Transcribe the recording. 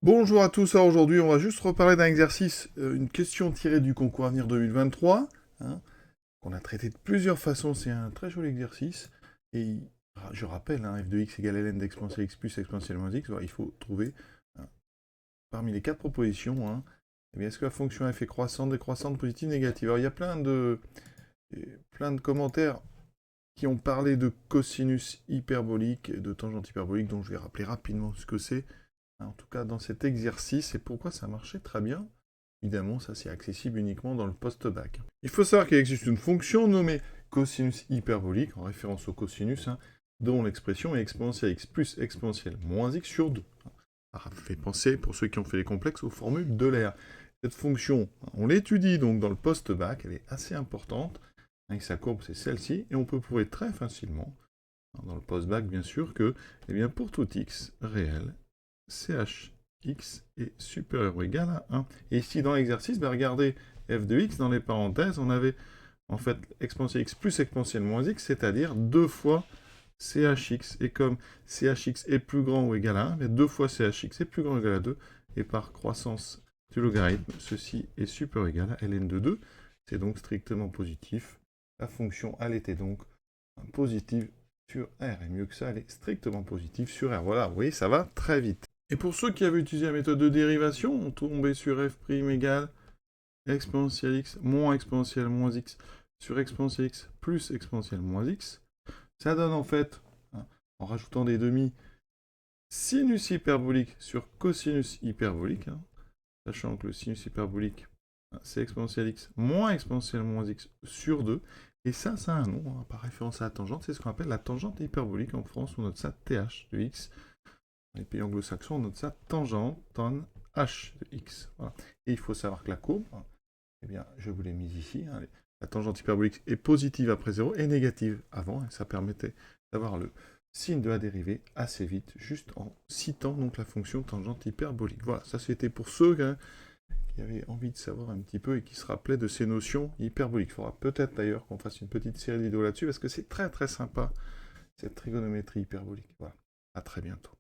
Bonjour à tous, alors aujourd'hui on va juste reparler d'un exercice, une question tirée du concours Avenir 2023, hein, qu'on a traité de plusieurs façons, c'est un très joli exercice, et je rappelle, hein, f de x égale ln d'exponentielle x plus exponentielle moins x, voilà, il faut trouver, hein, parmi les quatre propositions, hein, eh bien, est-ce que la fonction f est croissante, décroissante, positive, négative? Alors il y a plein de commentaires qui ont parlé de cosinus hyperbolique et de tangente hyperbolique, donc je vais rappeler rapidement ce que c'est. En tout cas, dans cet exercice, et pourquoi ça marchait très bien. Évidemment, ça c'est accessible uniquement dans le post-bac. Il faut savoir qu'il existe une fonction nommée cosinus hyperbolique, en référence au cosinus, hein, dont l'expression est exponentielle x plus exponentielle moins x sur 2. Ça fait penser, pour ceux qui ont fait les complexes, aux formules d'Euler. Cette fonction, on l'étudie donc dans le post-bac, elle est assez importante. Avec sa courbe, c'est celle-ci, et on peut prouver très facilement, dans le post-bac bien sûr, que eh bien, pour tout x réel, chx est supérieur ou égal à 1. Et ici, dans l'exercice, regardez f de x, dans les parenthèses, on avait en fait exponentielle x plus exponentielle moins x, c'est-à-dire 2 fois chx. Et comme chx est plus grand ou égal à 1, 2 fois chx est plus grand ou égal à 2, et par croissance du logarithme, ceci est supérieur ou égal à ln de 2. C'est donc strictement positif. La fonction, elle était donc positive sur R. Et mieux que ça, elle est strictement positive sur R. Voilà, vous voyez, ça va très vite. Et pour ceux qui avaient utilisé la méthode de dérivation, on tombait sur f' égale exponentielle x moins exponentielle moins x sur exponentielle x plus exponentielle moins x. Ça donne en fait, hein, en rajoutant des demi, sinus hyperbolique sur cosinus hyperbolique, hein, sachant que le sinus hyperbolique, c'est exponentielle x moins exponentielle moins x sur 2. Et ça a un nom, hein, par référence à la tangente, c'est ce qu'on appelle la tangente hyperbolique. En France, on note ça th de x. Dans les pays anglo-saxons, on note ça tangente, tan h de x. Voilà. Et il faut savoir que la courbe, eh bien, je vous l'ai mise ici, hein, la tangente hyperbolique est positive après 0 et négative avant, et ça permettait d'avoir le signe de la dérivée assez vite, juste en citant donc la fonction tangente hyperbolique. Voilà, ça c'était pour ceux qui avaient envie de savoir un petit peu et qui se rappelaient de ces notions hyperboliques. Il faudra peut-être d'ailleurs qu'on fasse une petite série de vidéos là-dessus, parce que c'est très très sympa, cette trigonométrie hyperbolique. Voilà, à très bientôt.